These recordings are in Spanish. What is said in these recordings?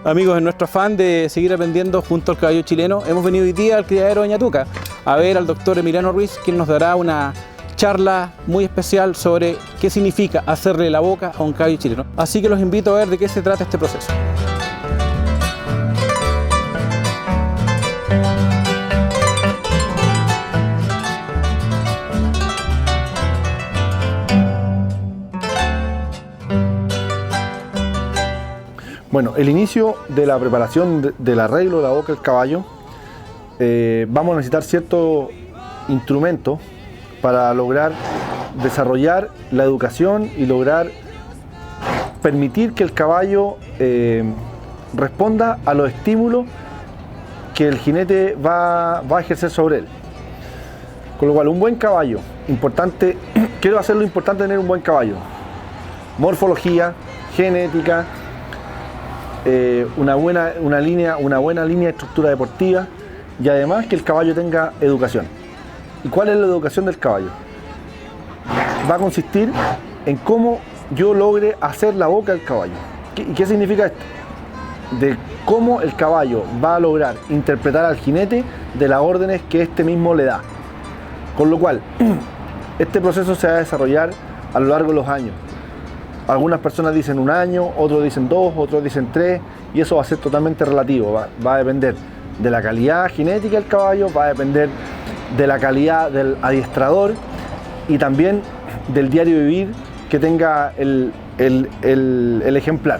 Amigos, en nuestro afán de seguir aprendiendo junto al caballo chileno, hemos venido hoy día al criadero Doña Tuca a ver al doctor Emiliano Ruiz, quien nos dará una charla muy especial sobre qué significa hacerle la boca a un caballo chileno. Así que los invito a ver de qué se trata este proceso. Bueno, el inicio de la preparación del arreglo de la boca del caballo, vamos a necesitar ciertos instrumentos para lograr desarrollar la educación y lograr permitir que el caballo responda a los estímulos que el jinete va a ejercer sobre él. Con lo cual, un buen caballo, importante, quiero hacerlo importante tener un buen caballo. Morfología, genética, una buena línea de estructura deportiva y además que el caballo tenga educación. ¿Y cuál es la educación del caballo? Va a consistir en cómo yo logre hacer la boca del caballo. ¿Y qué significa esto? De cómo el caballo va a lograr interpretar al jinete de las órdenes que éste mismo le da. Con lo cual, este proceso se va a desarrollar a lo largo de los años. Algunas personas dicen 1 año, otros dicen 2, otros dicen 3, y eso va a ser totalmente relativo. Va a depender de la calidad genética del caballo, va a depender de la calidad del adiestrador y también del diario vivir que tenga el ejemplar.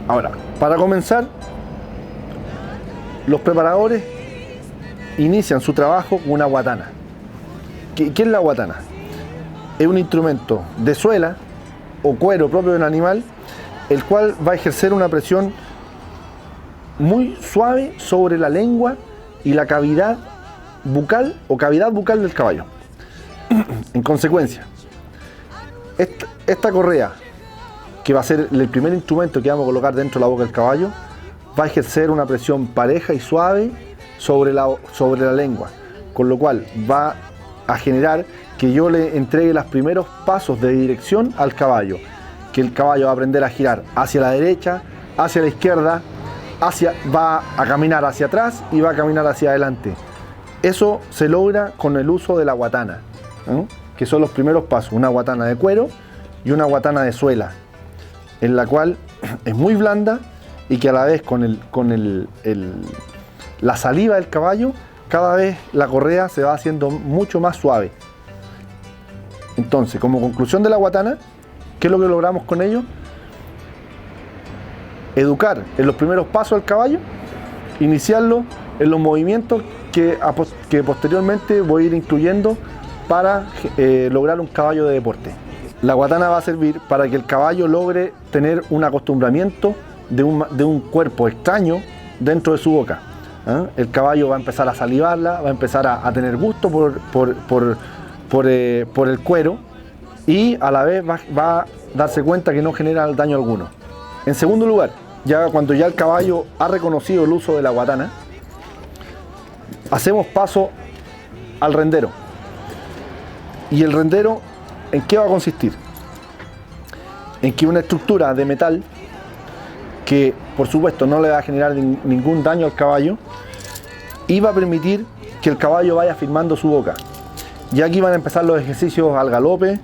Ahora, para comenzar, los preparadores inician su trabajo con una guatana. ¿Qué es la guatana? Es un instrumento de suela o cuero propio de un animal, el cual va a ejercer una presión muy suave sobre la lengua y la cavidad bucal o cavidad bucal del caballo. En consecuencia, esta correa, que va a ser el primer instrumento que vamos a colocar dentro de la boca del caballo, va a ejercer una presión pareja y suave sobre la lengua, con lo cual va a generar que yo le entregue los primeros pasos de dirección al caballo, que el caballo va a aprender a girar hacia la derecha, hacia la izquierda, va a caminar hacia atrás y va a caminar hacia adelante. Eso se logra con el uso de la guatana, ¿no? Que son los primeros pasos, una guatana de cuero y una guatana de suela, en la cual es muy blanda y que a la vez con la saliva del caballo, cada vez la correa se va haciendo mucho más suave. Entonces, como conclusión de la guatana, ¿qué es lo que logramos con ello? Educar en los primeros pasos al caballo, iniciarlo en los movimientos que posteriormente voy a ir incluyendo para lograr un caballo de deporte. La guatana va a servir para que el caballo logre tener un acostumbramiento de un cuerpo extraño dentro de su boca. El caballo va a empezar a salivarla, va a empezar a tener gusto por el cuero y a la vez va a darse cuenta que no genera daño alguno. En segundo lugar, cuando el caballo ha reconocido el uso de la guatana, hacemos paso al rendero. ¿Y el rendero en qué va a consistir? En que una estructura de metal que por supuesto no le va a generar ningún daño al caballo y va a permitir que el caballo vaya firmando su boca. Y aquí van a empezar los ejercicios al galope,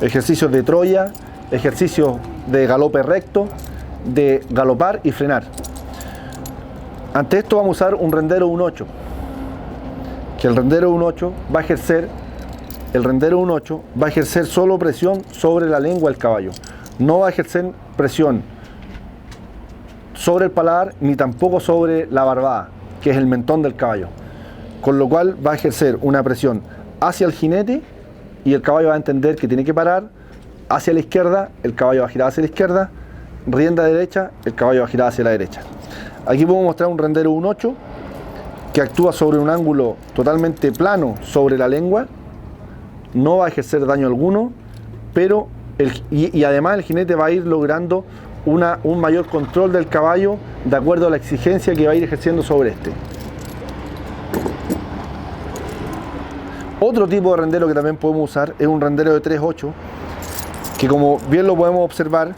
ejercicios de Troya, ejercicios de galope recto, de galopar y frenar. Ante esto vamos a usar un rendero 1/8, que el rendero 1/8 va a ejercer solo presión sobre la lengua del caballo. No va a ejercer presión sobre el paladar ni tampoco sobre la barbada, que es el mentón del caballo. Con lo cual va a ejercer una presión hacia el jinete y el caballo va a entender que tiene que parar hacia la izquierda, el caballo va a girar hacia la izquierda, rienda derecha, el caballo va a girar hacia la derecha. Aquí podemos mostrar un rendero 1/8 que actúa sobre un ángulo totalmente plano sobre la lengua, no va a ejercer daño alguno, pero y además el jinete va a ir logrando un mayor control del caballo de acuerdo a la exigencia que va a ir ejerciendo sobre este. Otro tipo de rendero que también podemos usar es un rendero de 3/8, que como bien lo podemos observar,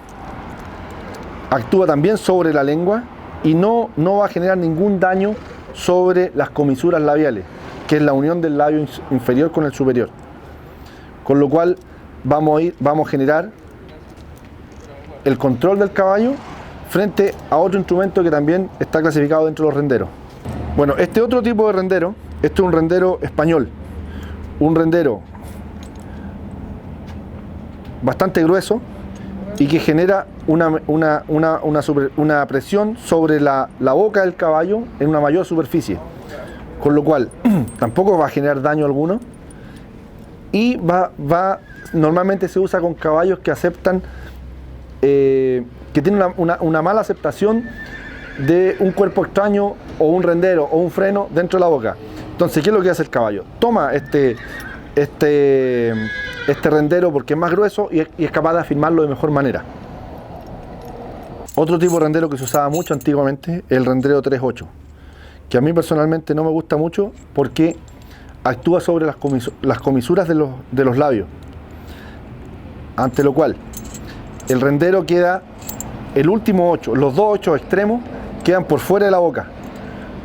actúa también sobre la lengua y no va a generar ningún daño sobre las comisuras labiales, que es la unión del labio inferior con el superior. Con lo cual vamos a generar el control del caballo frente a otro instrumento que también está clasificado dentro de los renderos. Bueno, este otro tipo de rendero, este es un rendero español, un rendero bastante grueso y que genera una presión sobre la boca del caballo en una mayor superficie, con lo cual tampoco va a generar daño alguno y normalmente se usa con caballos que aceptan, que tienen una mala aceptación de un cuerpo extraño o un rendero o un freno dentro de la boca. Entonces, ¿qué es lo que hace el caballo? Toma este rendero porque es más grueso y es capaz de afirmarlo de mejor manera. Otro tipo de rendero que se usaba mucho antiguamente es el rendero 3/8, que a mí personalmente no me gusta mucho porque actúa sobre las comisuras de los labios, ante lo cual el rendero queda, el último 8, los dos 8 extremos quedan por fuera de la boca,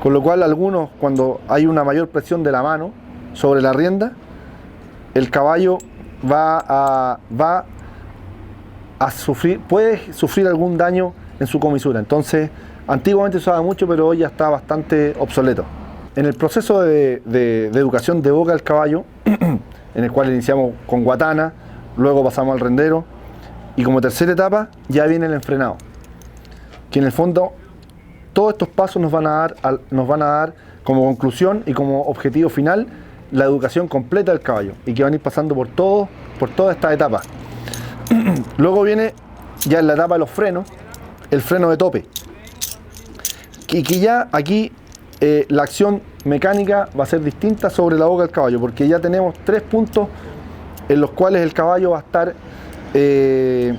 con lo cual algunos, cuando hay una mayor presión de la mano sobre la rienda, el caballo va a sufrir, puede sufrir algún daño en su comisura. Entonces, antiguamente se usaba mucho, pero hoy ya está bastante obsoleto. En el proceso de educación de boca del caballo, en el cual iniciamos con guatana, luego pasamos al rendero, y como tercera etapa ya viene el enfrenado, que en el fondo todos estos pasos nos van a dar como conclusión y como objetivo final la educación completa del caballo, y que van a ir pasando por todas estas etapas. Luego viene ya en la etapa de los frenos, el freno de tope, que ya aquí la acción mecánica va a ser distinta sobre la boca del caballo, porque ya tenemos 3 puntos en los cuales el caballo va a estar, el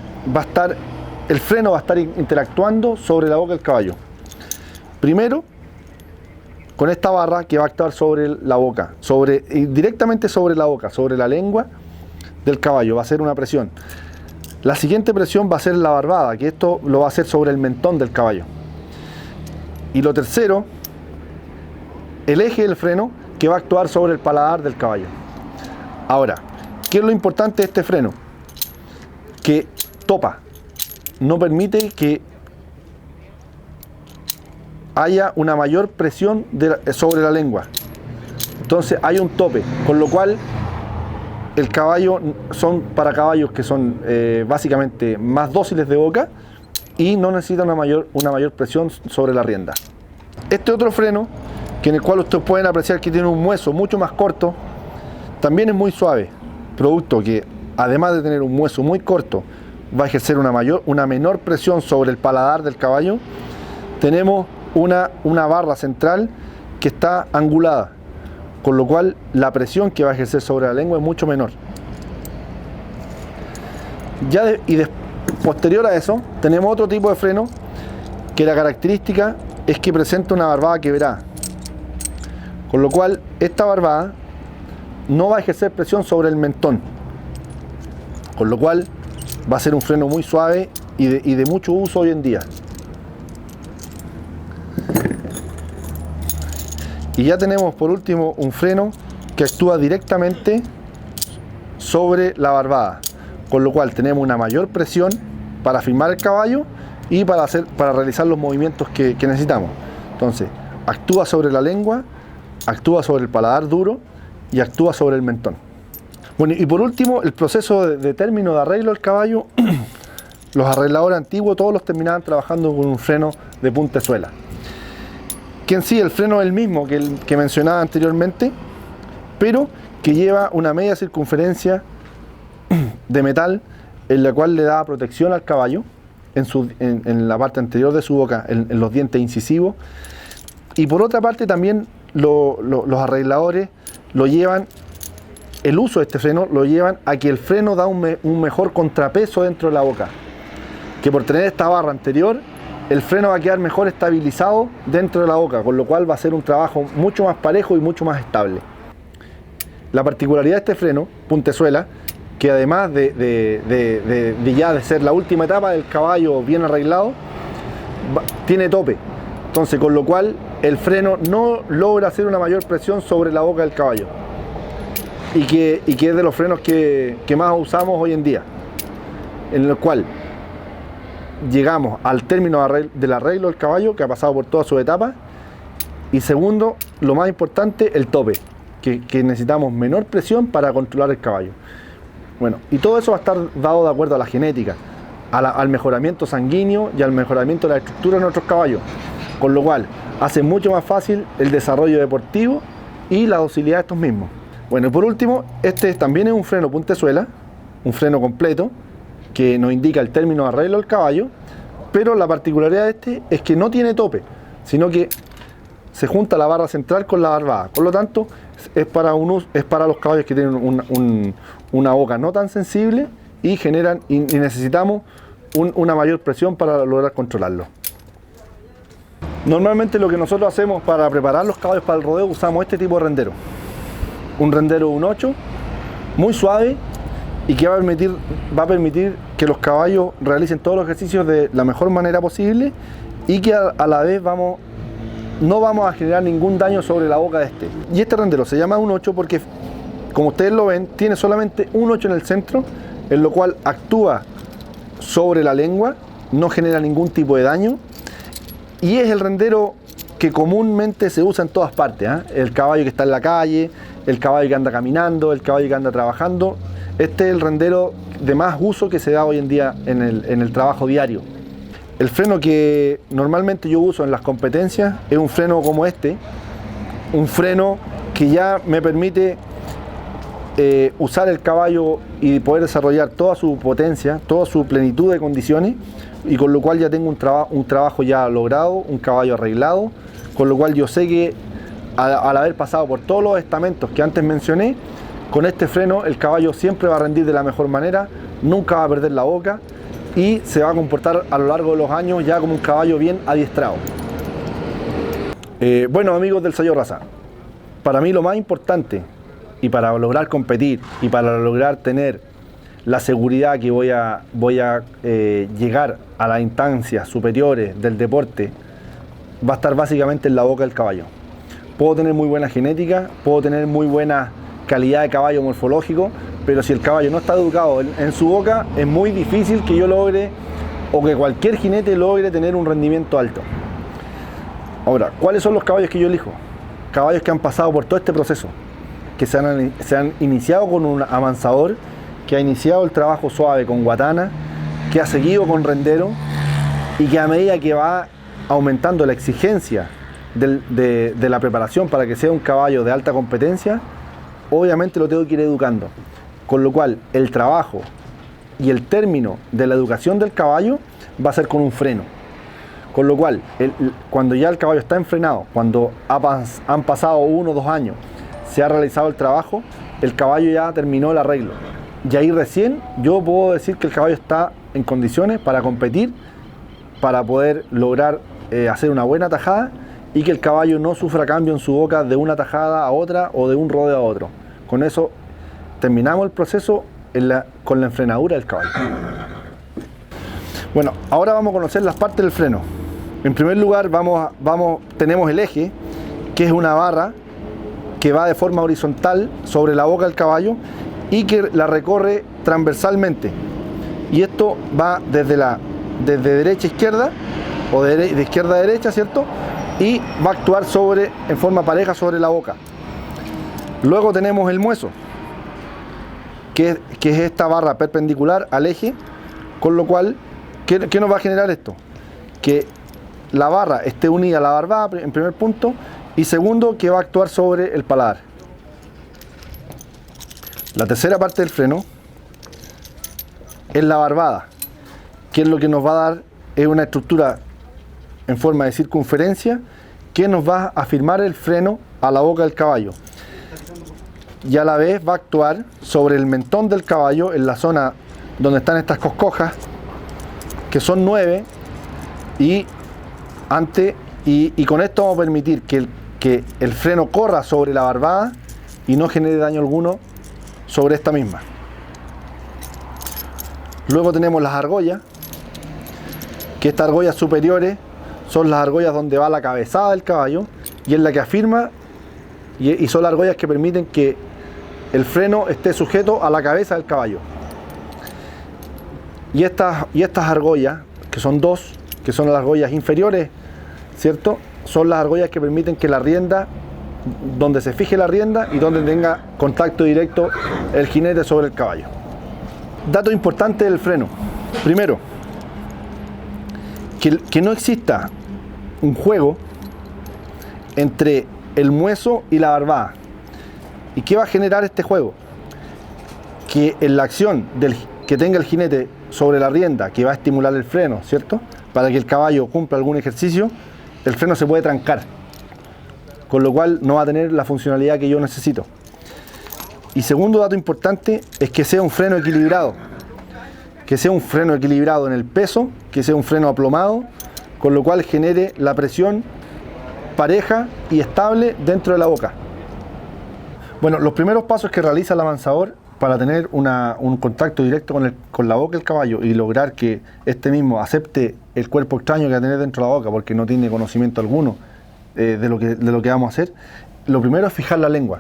freno va a estar interactuando sobre la boca del caballo. Primero, con esta barra que va a actuar sobre la boca, directamente sobre la boca, sobre la lengua del caballo, va a ser una presión. La siguiente presión va a ser la barbada, que esto lo va a hacer sobre el mentón del caballo. Y lo tercero, el eje del freno, que va a actuar sobre el paladar del caballo. Ahora, ¿qué es lo importante de este freno? Que topa, no permite que haya una mayor presión sobre la lengua. Entonces hay un tope, con lo cual el caballo son para caballos que son básicamente más dóciles de boca y no necesitan una mayor presión sobre la rienda. Este otro freno, que en el cual ustedes pueden apreciar que tiene un mueso mucho más corto, también es muy suave, producto que además de tener un mueso muy corto, va a ejercer una menor presión sobre el paladar del caballo. Tenemos una barra central que está angulada, con lo cual la presión que va a ejercer sobre la lengua es mucho menor. Posterior a eso, tenemos otro tipo de freno que la característica es que presenta una barbada quebrada, con lo cual esta barbada no va a ejercer presión sobre el mentón, con lo cual va a ser un freno muy suave y de mucho uso hoy en día. Y ya tenemos por último un freno que actúa directamente sobre la barbada, con lo cual tenemos una mayor presión para afirmar el caballo y para realizar los movimientos que necesitamos. Entonces, actúa sobre la lengua, actúa sobre el paladar duro y actúa sobre el mentón. Bueno, y por último, el proceso de término de arreglo del caballo, los arregladores antiguos todos los terminaban trabajando con un freno de puntezuela, que en sí el freno es el mismo que el que mencionaba anteriormente, pero que lleva una media circunferencia de metal en la cual le da protección al caballo en la parte anterior de su boca, en los dientes incisivos. Y por otra parte también los arregladores el uso de este freno lo llevan a que el freno da un mejor contrapeso dentro de la boca, que por tener esta barra anterior el freno va a quedar mejor estabilizado dentro de la boca, con lo cual va a ser un trabajo mucho más parejo y mucho más estable. La particularidad de este freno, puntezuela, que además de ser la última etapa del caballo bien arreglado, tiene tope. Entonces, con lo cual el freno no logra hacer una mayor presión sobre la boca del caballo. Y que es de los frenos que más usamos hoy en día. En el cual llegamos al término del arreglo del caballo, que ha pasado por todas sus etapas. Y segundo, lo más importante, el tope, que necesitamos menor presión para controlar el caballo. Bueno, y todo eso va a estar dado de acuerdo a la genética, al mejoramiento sanguíneo y al mejoramiento de la estructura de nuestros caballos. Con lo cual, hace mucho más fácil el desarrollo deportivo y la docilidad de estos mismos. Bueno, y por último, este también es un freno puntezuela, un freno completo, que nos indica el término de arreglo del caballo, pero la particularidad de este es que no tiene tope, sino que se junta la barra central con la barbada. Por lo tanto, es para los caballos que tienen una boca no tan sensible y necesitamos una mayor presión para lograr controlarlo. Normalmente lo que nosotros hacemos para preparar los caballos para el rodeo, usamos este tipo de rendero. Un rendero 1.8, muy suave, y que va a permitir que los caballos realicen todos los ejercicios de la mejor manera posible y que a la vez no vamos a generar ningún daño sobre la boca de este. Y este rendero se llama 1.8 porque, como ustedes lo ven, tiene solamente un 8 en el centro, en lo cual actúa sobre la lengua, no genera ningún tipo de daño, y es el rendero que comúnmente se usa en todas partes, ¿eh? El caballo que está en la calle, el caballo que anda caminando, el caballo que anda trabajando. Este es el rendero de más uso que se da hoy en día en el trabajo diario. El freno que normalmente yo uso en las competencias es un freno como este, un freno que ya me permite usar el caballo y poder desarrollar toda su potencia, toda su plenitud de condiciones, y con lo cual ya tengo un trabajo ya logrado, un caballo arreglado, con lo cual yo sé que al haber pasado por todos los estamentos que antes mencioné, con este freno el caballo siempre va a rendir de la mejor manera, nunca va a perder la boca y se va a comportar a lo largo de los años ya como un caballo bien adiestrado. Bueno, amigos del Sello Raza, para mí lo más importante, y para lograr competir y para lograr tener la seguridad que voy a llegar a las instancias superiores del deporte, va a estar básicamente en la boca del caballo. Puedo tener muy buena genética, puedo tener muy buena calidad de caballo morfológico, pero si el caballo no está educado en su boca, es muy difícil que yo logre, o que cualquier jinete logre tener un rendimiento alto. Ahora, ¿cuáles son los caballos que yo elijo? Caballos que han pasado por todo este proceso, que se han iniciado con un avanzador, que ha iniciado el trabajo suave con guatana, que ha seguido con rendero, y que a medida que va aumentando la exigencia de la preparación para que sea un caballo de alta competencia, obviamente lo tengo que ir educando. Con lo cual el trabajo y el término de la educación del caballo va a ser con un freno. Con lo cual, cuando ya el caballo está enfrenado, cuando han pasado 1 o 2 años, se ha realizado el trabajo, el caballo ya terminó el arreglo. Y ahí recién yo puedo decir que el caballo está en condiciones para competir, para poder lograr hacer una buena tajada y que el caballo no sufra cambio en su boca de una tajada a otra o de un rodeo a otro. Con eso terminamos el proceso con la enfrenadura del caballo. Bueno, ahora vamos a conocer las partes del freno. En primer lugar tenemos el eje, que es una barra que va de forma horizontal sobre la boca del caballo y que la recorre transversalmente. Y esto va desde derecha a izquierda o de izquierda a derecha, ¿cierto? Y va a actuar en forma pareja sobre la boca. Luego tenemos el mueso, que es esta barra perpendicular al eje, con lo cual, ¿qué nos va a generar esto? Que la barra esté unida a la barbada en primer punto, y segundo, que va a actuar sobre el paladar. La tercera parte del freno es la barbada, que es lo que nos va a dar una estructura en forma de circunferencia que nos va a firmar el freno a la boca del caballo. Y a la vez va a actuar sobre el mentón del caballo, en la zona donde están estas coscojas, que son 9, y con esto vamos a permitir que el freno corra sobre la barbada y no genere daño alguno sobre esta misma. Luego tenemos las argollas, que estas argollas superiores son las argollas donde va la cabezada del caballo y es la que afirma y son las argollas que permiten que el freno esté sujeto a la cabeza del caballo. Y estas argollas, que son dos, que son las argollas inferiores, ¿cierto? Son las argollas que permiten que la rienda, donde se fije la rienda y donde tenga contacto directo el jinete sobre el caballo. Dato importante del freno. Primero, que no exista un juego entre el mueso y la barbada. ¿Y qué va a generar este juego? Que en la acción que tenga el jinete sobre la rienda, que va a estimular el freno, ¿cierto? Para que el caballo cumpla algún ejercicio, el freno se puede trancar, con lo cual no va a tener la funcionalidad que yo necesito. Y segundo dato importante es que sea un freno equilibrado, en el peso, que sea un freno aplomado, con lo cual genere la presión pareja y estable dentro de la boca. Bueno, los primeros pasos que realiza el avanzador para tener un contacto directo con la boca del caballo y lograr que este mismo acepte el cuerpo extraño que va a tener dentro de la boca porque no tiene conocimiento alguno de lo que vamos a hacer, lo primero es fijar la lengua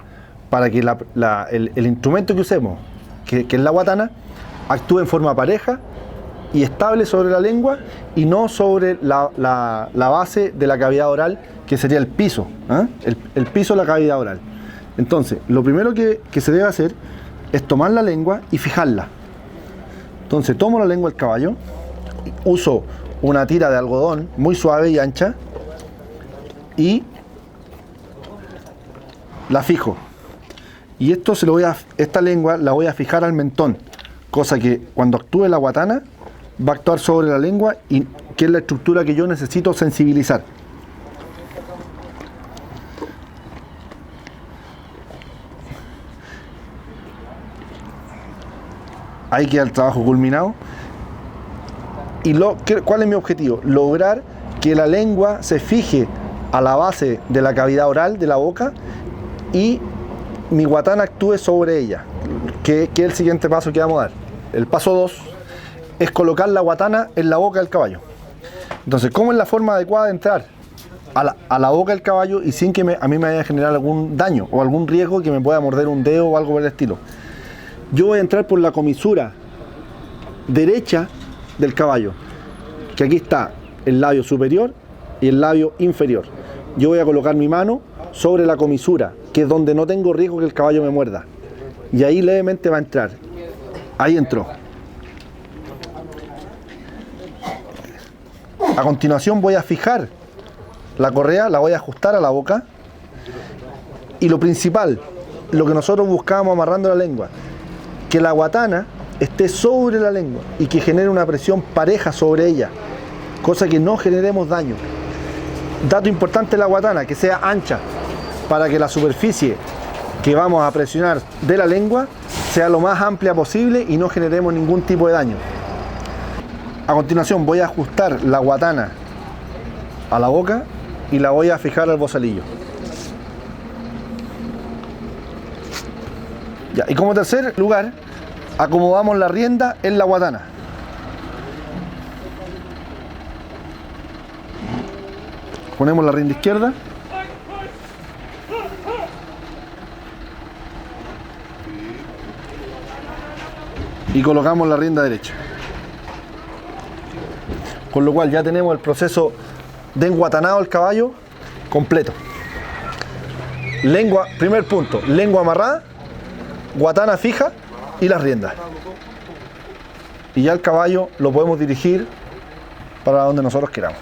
para que el instrumento que usemos, que es la guatana, actúe en forma pareja y estable sobre la lengua y no sobre la base de la cavidad oral, que sería el piso, el piso de la cavidad oral. Entonces, lo primero que se debe hacer es tomar la lengua y fijarla. Entonces, tomo la lengua del caballo, uso una tira de algodón muy suave y ancha y la fijo. Y esta lengua la voy a fijar al mentón, cosa que cuando actúe la guatana va a actuar sobre la lengua y que es la estructura que yo necesito sensibilizar. Ahí queda el trabajo culminado. ¿Y cuál es mi objetivo? Lograr que la lengua se fije a la base de la cavidad oral de la boca y mi guatana actúe sobre ella, que es el siguiente paso que vamos a dar. El paso 2 es colocar la guatana en la boca del caballo. Entonces, ¿cómo es la forma adecuada de entrar a la boca del caballo y sin que a mí me vaya a generar algún daño o algún riesgo que me pueda morder un dedo o algo por el estilo? Yo voy a entrar por la comisura derecha del caballo, que aquí está el labio superior y el labio inferior. Yo voy a colocar mi mano sobre la comisura, que es donde no tengo riesgo que el caballo me muerda. Y ahí levemente va a entrar. Ahí entró. A continuación voy a fijar la correa, la voy a ajustar a la boca. Y lo principal, lo que nosotros buscábamos amarrando la lengua, que la guatana esté sobre la lengua y que genere una presión pareja sobre ella, cosa que no generemos daño. Dato importante de la guatana, que sea ancha, para que la superficie que vamos a presionar de la lengua sea lo más amplia posible y no generemos ningún tipo de daño. A continuación voy a ajustar la guatana a la boca y la voy a fijar al bozalillo. Ya, y como tercer lugar, acomodamos la rienda en la guatana. Ponemos la rienda izquierda. Y colocamos la rienda derecha. Con lo cual ya tenemos el proceso de enguatanado del caballo completo. Lengua, primer punto, lengua amarrada, guatana fija y las riendas. Y ya el caballo lo podemos dirigir para donde nosotros queramos.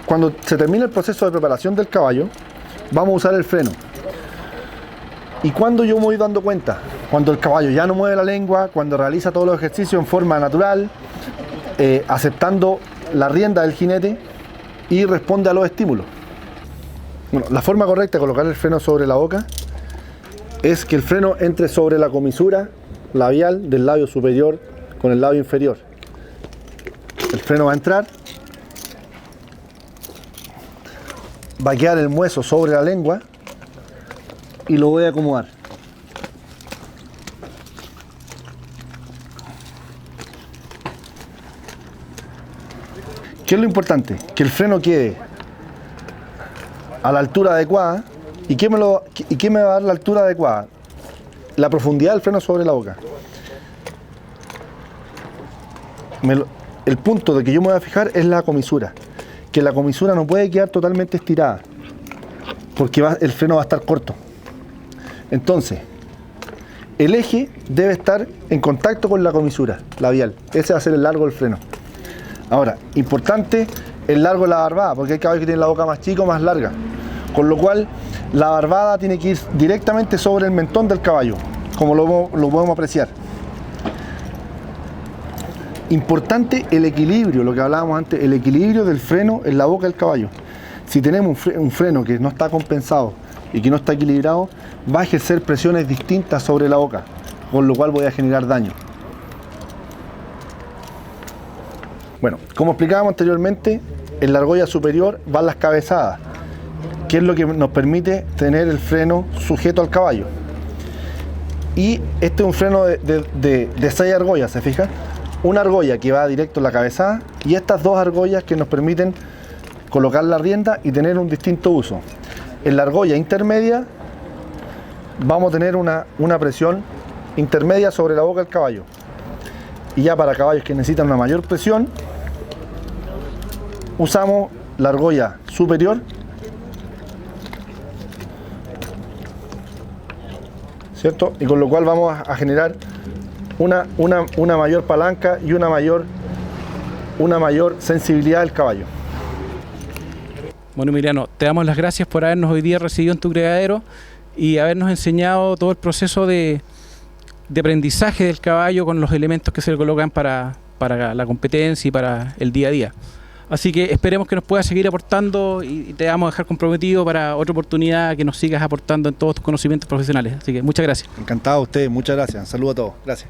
Cuando se termina el proceso de preparación del caballo, vamos a usar el freno. ¿Y cuando yo me voy dando cuenta? Cuando el caballo ya no mueve la lengua, cuando realiza todos los ejercicios en forma natural, aceptando la rienda del jinete y responde a los estímulos. Bueno, la forma correcta de colocar el freno sobre la boca es que el freno entre sobre la comisura labial del labio superior con el labio inferior. El freno va a entrar, va a quedar el mueso sobre la lengua y lo voy a acomodar. ¿Qué es lo importante? Que el freno quede a la altura adecuada. ¿Y qué me va a dar la altura adecuada? La profundidad del freno sobre la boca. El punto de que yo me voy a fijar es la comisura. Que la comisura no puede quedar totalmente estirada, porque el freno va a estar corto. Entonces, el eje debe estar en contacto con la comisura labial. Ese va a ser el largo del freno. Ahora, importante el largo de la barbada, porque hay caballos que tienen la boca más chica o más larga. Con lo cual, la barbada tiene que ir directamente sobre el mentón del caballo, como lo podemos apreciar. Importante el equilibrio, lo que hablábamos antes, el equilibrio del freno en la boca del caballo. Si tenemos un freno que no está compensado y que no está equilibrado, va a ejercer presiones distintas sobre la boca, con lo cual voy a generar daño. Bueno, como explicábamos anteriormente, en la argolla superior van las cabezadas, que es lo que nos permite tener el freno sujeto al caballo. Y este es un freno de 6 argollas, ¿se fija? Una argolla que va directo a la cabezada y estas 2 argollas que nos permiten colocar la rienda y tener un distinto uso. En la argolla intermedia vamos a tener una presión intermedia sobre la boca del caballo. Y ya para caballos que necesitan una mayor presión, usamos la argolla superior, ¿cierto? Y con lo cual vamos a generar una mayor palanca y una mayor sensibilidad del caballo. Bueno, Emiliano, te damos las gracias por habernos hoy día recibido en tu criadero y habernos enseñado todo el proceso de aprendizaje del caballo con los elementos que se le colocan para la competencia y para el día a día. Así que esperemos que nos puedas seguir aportando y te vamos a dejar comprometido para otra oportunidad que nos sigas aportando en todos tus conocimientos profesionales. Así que muchas gracias. Encantado a ustedes, muchas gracias. Un saludo a todos. Gracias.